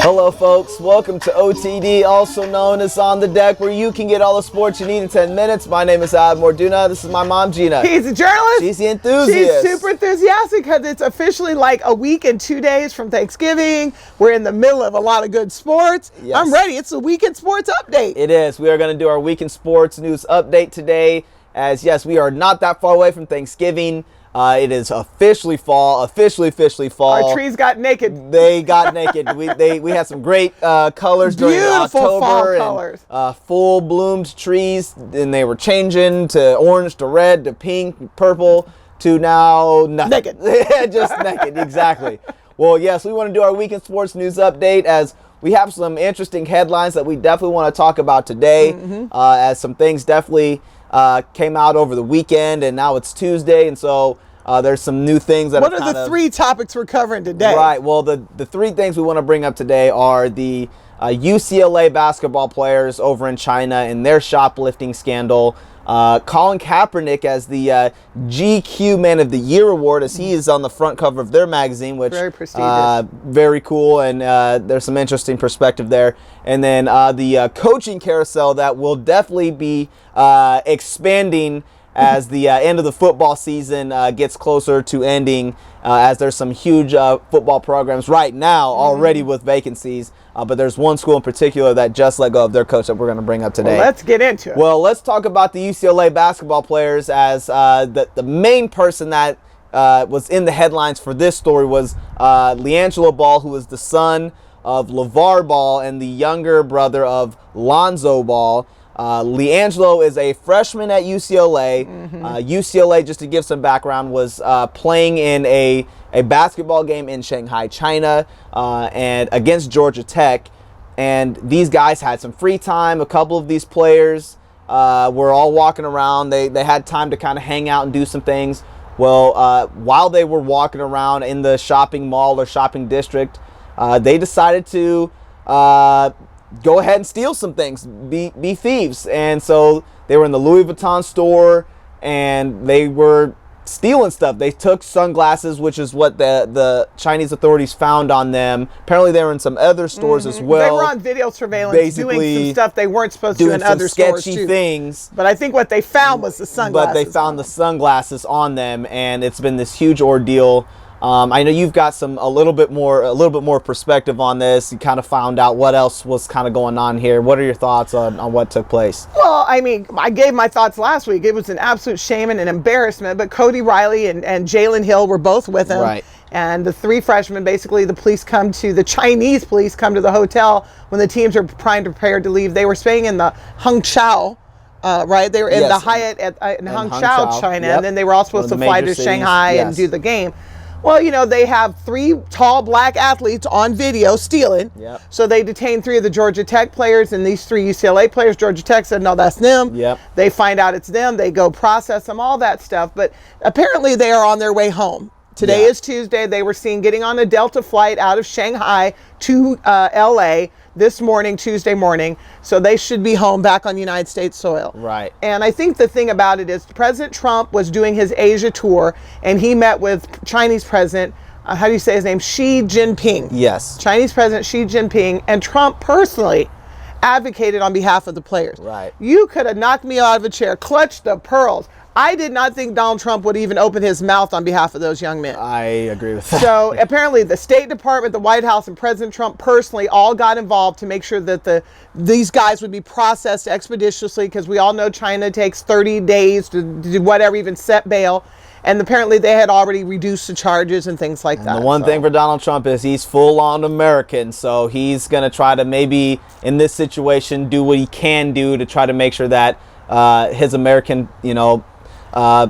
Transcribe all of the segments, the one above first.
Hello folks, welcome to OTD, also known as On the Deck, where you can get all the sports you need in 10 minutes. My name is Ad Morduna. This is my mom, Gina. He's a journalist. She's the enthusiast. She's super enthusiastic because it's officially like a week and 2 days from Thanksgiving. We're in the middle of a lot of good sports. Yes. I'm ready. It's a weekend sports update. It is. We are going to do our weekend sports news update today. As yes, we are not that far away from Thanksgiving. It is officially fall. Officially fall. Our trees got naked. They got naked. We had some great colors during Beautiful October. fall colors. Full bloomed trees, and they were changing to orange, to red, to pink, purple, to now nothing. Naked. Just naked, exactly. Well, yes, we want to do our weekend sports news update as we have some interesting headlines that we definitely want to talk about today. As some things definitely came out over the weekend, and now it's Tuesday, and so there's some new things that What are the three topics we're covering today? Right. Well, the three things we want to bring up today are the UCLA basketball players over in China and their shoplifting scandal. Colin Kaepernick as the GQ Man of the Year award, as he is on the front cover of their magazine, which very prestigious, very cool, and there's some interesting perspective there. And then the coaching carousel that will definitely be expanding as the end of the football season gets closer to ending, as there's some huge football programs right now already with vacancies. But there's one school in particular that just let go of their coach that we're going to bring up today. Well, let's get into it. Well, let's talk about the UCLA basketball players, as the main person that was in the headlines for this story was LiAngelo Ball, who is the son of LeVar Ball and the younger brother of Lonzo Ball. LiAngelo is a freshman at UCLA. UCLA, just to give some background, was playing in a basketball game in Shanghai, China, and against Georgia Tech. And these guys had some free time. A couple of these players were all walking around. They had time to kind of hang out and do some things. Well, while they were walking around in the shopping mall or shopping district, they decided to go ahead and steal some things, be thieves. And so they were in the Louis Vuitton store and they were stealing stuff. They took sunglasses, which is what the Chinese authorities found on them. Apparently they were in some other stores as well. They were on video surveillance doing some stuff they weren't supposed to in other stores too. Sketchy things. But I think what they found was the sunglasses. But they found the sunglasses on them, and it's been this huge ordeal. I know you've got a little bit more perspective on this. You kind of found out what else was kind of going on here. What are your thoughts on what took place? Well, I mean, I gave my thoughts last week. It was an absolute shame and an embarrassment. But Cody Riley and Jalen Hill were both with him. Right. And the three freshmen, basically the Chinese police come to the hotel when the teams are trying to prepare to leave. They were staying in the Hangzhou. Right, they were in the Hyatt in Hangzhou, China, and then they were all supposed to fly to Shanghai and do the game. Well, you know, they have three tall black athletes on video stealing. Yep. So they detained three of the Georgia Tech players and these three UCLA players. Georgia Tech said, no, that's them. Yep. They find out it's them. They go process them, all that stuff. But apparently they are on their way home. Today is Tuesday. They were seen getting on a Delta flight out of Shanghai to LA this morning, Tuesday morning. So they should be home back on United States soil. Right. And I think the thing about it is President Trump was doing his Asia tour and he met with Chinese President, how do you say his name? Xi Jinping. Yes. Chinese President Xi Jinping, and Trump personally advocated on behalf of the players. Right. You could have knocked me out of a chair, clutched the pearls. I did not think Donald Trump would even open his mouth on behalf of those young men. I agree with that. So apparently the State Department, the White House, and President Trump personally all got involved to make sure that these guys would be processed expeditiously, because we all know China takes 30 days to do whatever, even set bail. And apparently they had already reduced the charges and things like that. The one thing for Donald Trump is he's full-on American, so he's going to try to maybe, in this situation, do what he can do to try to make sure that his American,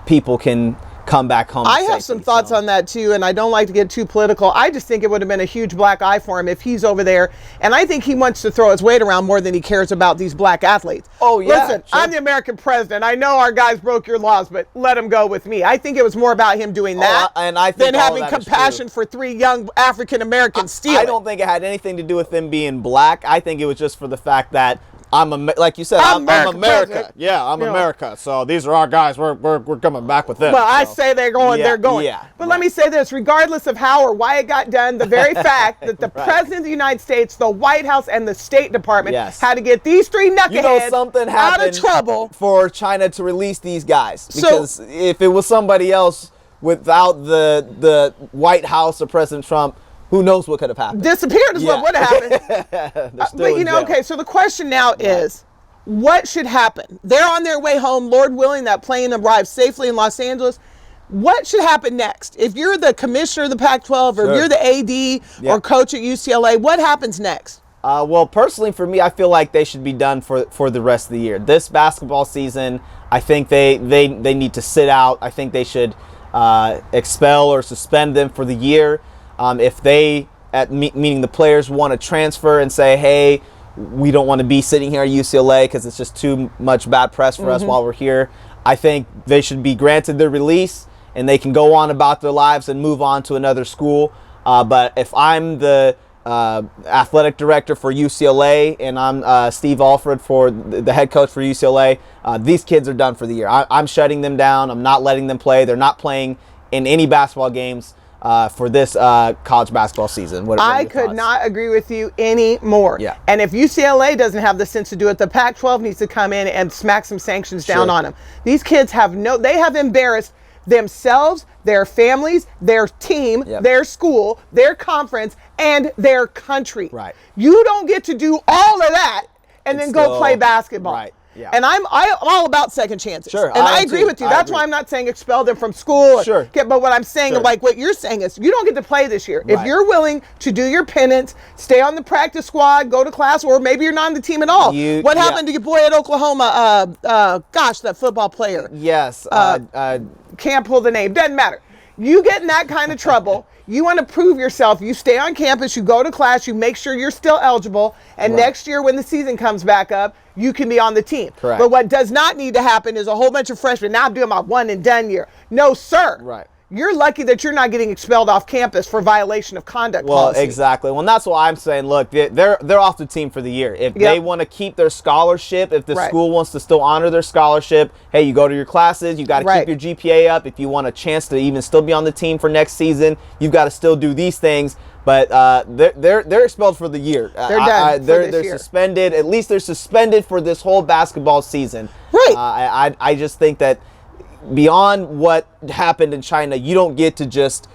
people can come back home. I have some thoughts on that too, and I don't like to get too political. I just think it would have been a huge black eye for him if he's over there, and I think he wants to throw his weight around more than he cares about these black athletes. Oh yeah. Listen, sure. I'm the American president. I know our guys broke your laws, but let them go with me. I think it was more about him doing that and I think than having compassion for three young African Americans stealing. I don't think it had anything to do with them being black. I think it was just for the fact that like you said, I'm America. President. Yeah, I'm America. So these are our guys. We're coming back with them. Well, I say they're going. They're going. Yeah, but let me say this: regardless of how or why it got done, the very fact that the President of the United States, the White House, and the State Department had to get these three knuckleheads something out of trouble for China to release these guys. Because if it was somebody else without the White House or President Trump, who knows what could have happened? Disappeared is what would have happened. But okay, so the question now is, what should happen? They're on their way home, Lord willing, that plane arrives safely in Los Angeles. What should happen next? If you're the commissioner of the Pac-12 or if you're the AD or coach at UCLA, what happens next? Well, personally, for me, I feel like they should be done for the rest of the year. This basketball season, I think they need to sit out. I think they should expel or suspend them for the year. If they, meaning the players, want to transfer and say, hey, we don't want to be sitting here at UCLA because it's just too much bad press for us while we're here, I think they should be granted their release and they can go on about their lives and move on to another school. But if I'm the athletic director for UCLA and I'm Steve Alford for the head coach for UCLA, these kids are done for the year. I'm shutting them down. I'm not letting them play. They're not playing in any basketball games for this college basketball season. What I could not agree with you anymore. Yeah. And if UCLA doesn't have the sense to do it, the Pac-12 needs to come in and smack some sanctions down on them. These kids have they have embarrassed themselves, their families, their team, their school, their conference, and their country. Right. You don't get to do all of that and then go play basketball. Right. Yeah. And I'm all about second chances. Sure. And I agree with you. That's why I'm not saying expel them from school. Sure. But what I'm saying, like what you're saying is, you don't get to play this year. If you're willing to do your penance, stay on the practice squad, go to class, or maybe you're not on the team at all. What happened to your boy at Oklahoma? Gosh, that football player. Yes. Can't pull the name. Doesn't matter. You get in that kind of trouble. You want to prove yourself. You stay on campus. You go to class. You make sure you're still eligible. And next year, when the season comes back up, you can be on the team. Correct. But what does not need to happen is a whole bunch of freshmen. Now I'm doing my one and done year. No, sir. Right. You're lucky that you're not getting expelled off campus for violation of conduct policy. Well, exactly. Well, that's why I'm saying, look, they're off the team for the year. If they want to keep their scholarship, if the school wants to still honor their scholarship, hey, you go to your classes, you got to keep your GPA up. If you want a chance to even still be on the team for next season, you've got to still do these things. But they're expelled for the year. They're done. They're suspended. At least they're suspended for this whole basketball season. Right. I just think that beyond what happened in China, you don't get to just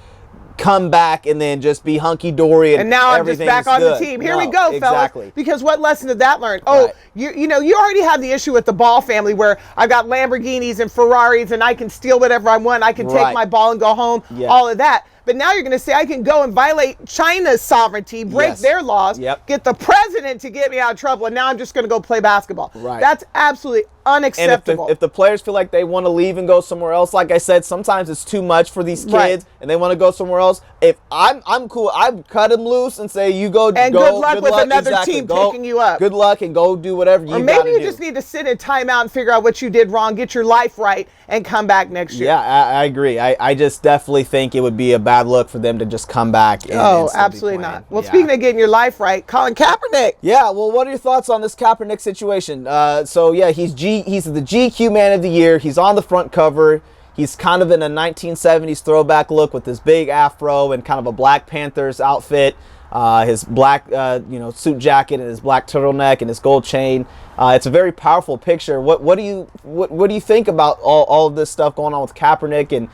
come back and then just be hunky-dory and now I'm just back on the team. Here we go, fellas. Because what lesson did that learn? Oh, you already have the issue with the Ball family where I've got Lamborghinis and Ferraris and I can steal whatever I want. I can take my ball and go home, all of that. But now you're going to say I can go and violate China's sovereignty, break their laws, get the president to get me out of trouble, and now I'm just going to go play basketball. Right. That's absolutely unacceptable. And if the players feel like they want to leave and go somewhere else, like I said, sometimes it's too much for these kids and they want to go somewhere else. If I'm cool, I'd cut them loose and say, you go. And good luck with another team picking you up. Good luck and go do whatever you got to do. Or maybe you just need to sit in timeout and figure out what you did wrong, get your life right, and come back next year. Yeah, I agree. I just definitely think it would be a bad look for them to just come back. And absolutely not. Well, speaking of getting your life right, Colin Kaepernick. Yeah, well, what are your thoughts on this Kaepernick situation? He's the GQ Man of the Year. He's on the front cover. He's kind of in a 1970s throwback look with this big afro and kind of a Black Panthers outfit. His black suit jacket and his black turtleneck and his gold chain. It's a very powerful picture. What do you think about all of this stuff going on with Kaepernick and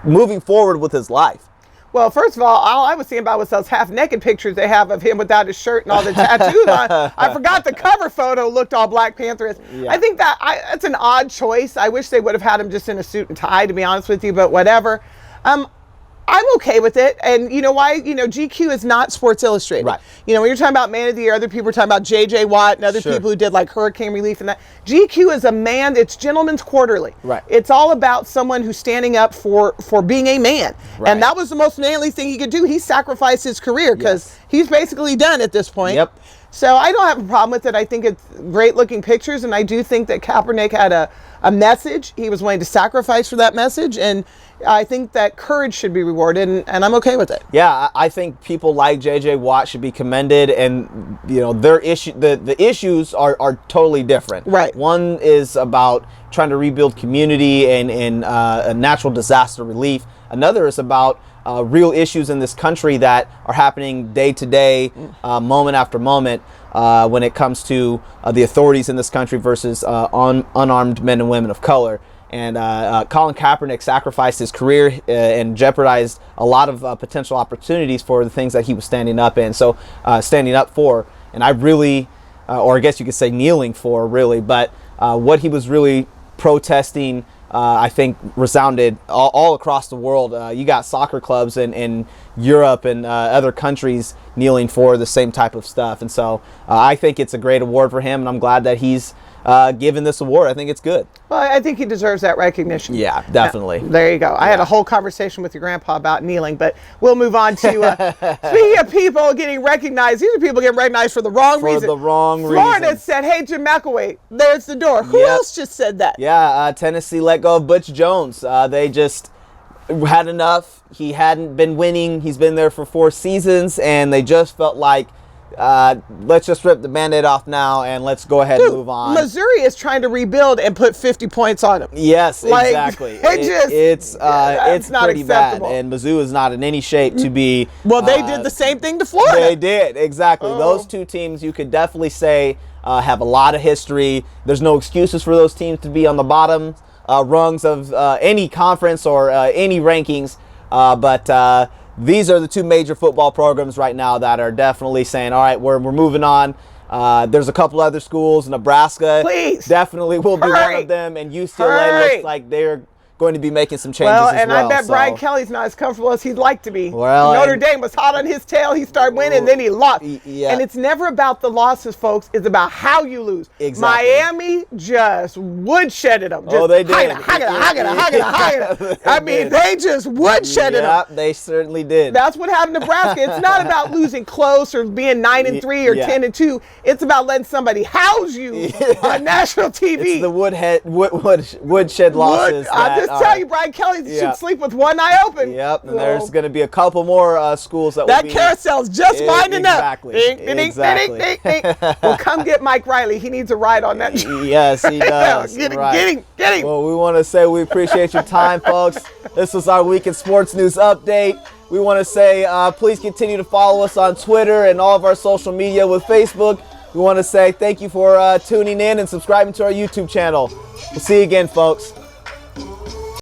moving forward with his life? Well, first of all I was seeing about was those half-naked pictures they have of him without his shirt and all the tattoos on. I forgot the cover photo looked all Black Panthers. Yeah. I think that's an odd choice. I wish they would have had him just in a suit and tie, to be honest with you, but whatever. I'm okay with it. And you know why? GQ is not Sports Illustrated. Right. When you're talking about Man of the Year, other people are talking about J.J. Watt and other people who did like hurricane relief and that. GQ is it's Gentleman's Quarterly. Right. It's all about someone who's standing up for being a man. Right. And that was the most manly thing he could do. He sacrificed his career because he's basically done at this point. Yep. So I don't have a problem with it. I think it's great looking pictures, and I do think that Kaepernick had a message. He was willing to sacrifice for that message, and I think that courage should be rewarded, and I'm okay with it. Yeah, I think people like J.J. Watt should be commended, and their the issues are totally different. Right. One is about trying to rebuild community and natural disaster relief. Another is about real issues in this country that are happening day to day, moment after moment, when it comes to the authorities in this country versus unarmed men and women of color. And Colin Kaepernick sacrificed his career and jeopardized a lot of potential opportunities for the things that he was standing up for. And I really, or I guess you could say kneeling for, really. But what he was really protesting, I think, resounded all across the world. You got soccer clubs in Europe and other countries kneeling for the same type of stuff. And so I think it's a great award for him, and I'm glad that he's given this award. I think it's good. Well, I think he deserves that recognition. Yeah, definitely. There you go. I had a whole conversation with your grandpa about kneeling, but we'll move on to speaking of people getting recognized. These are people getting recognized for the wrong reason. For the wrong reason. Florida said, "Hey, Jim McElwain, there's the door." Who else just said that? Yeah, Tennessee let go of Butch Jones. They just had enough. He hadn't been winning. He's been there for 4 seasons, and they just felt like, let's just rip the Band-Aid off now and let's go ahead and move on. Missouri is trying to rebuild and put 50 points on them. Yes, exactly. It's not pretty acceptable. bad, and Mizzou is not in any shape to be. Well, they did the same thing to Florida. They did, exactly. Those two teams, you could definitely say, have a lot of history. There's no excuses for those teams to be on the bottom rungs of any conference or any rankings, but these are the 2 major football programs right now that are definitely saying, all right, we're moving on. There's a couple other schools. Nebraska definitely will be one of them, and UCLA looks like they're going to be making some changes as well. I bet Brian Kelly's not as comfortable as he'd like to be. Well, Notre Dame was hot on his tail. He started winning, then he lost. Yeah. And it's never about the losses, folks. It's about how you lose. Exactly. Miami just woodshedded them. Just they did. I mean, they just woodshedded them. Yep, they certainly did. That's what happened to Nebraska. It's not about losing close or being 9-3 or 10-2. It's about letting somebody house you on national TV. It's the woodshed losses. I'm just telling you, Brian Kelly should sleep with one eye open. Yep, and there's going to be a couple more schools that will be. Carousel's just winding up. Exactly. Well, come get Mike Riley. He needs a ride on that. Yes, he does. Get him. Well, we want to say we appreciate your time, folks. This was our Week in Sports News update. We want to say please continue to follow us on Twitter and all of our social media with Facebook. We want to say thank you for tuning in and subscribing to our YouTube channel. We'll see you again, folks.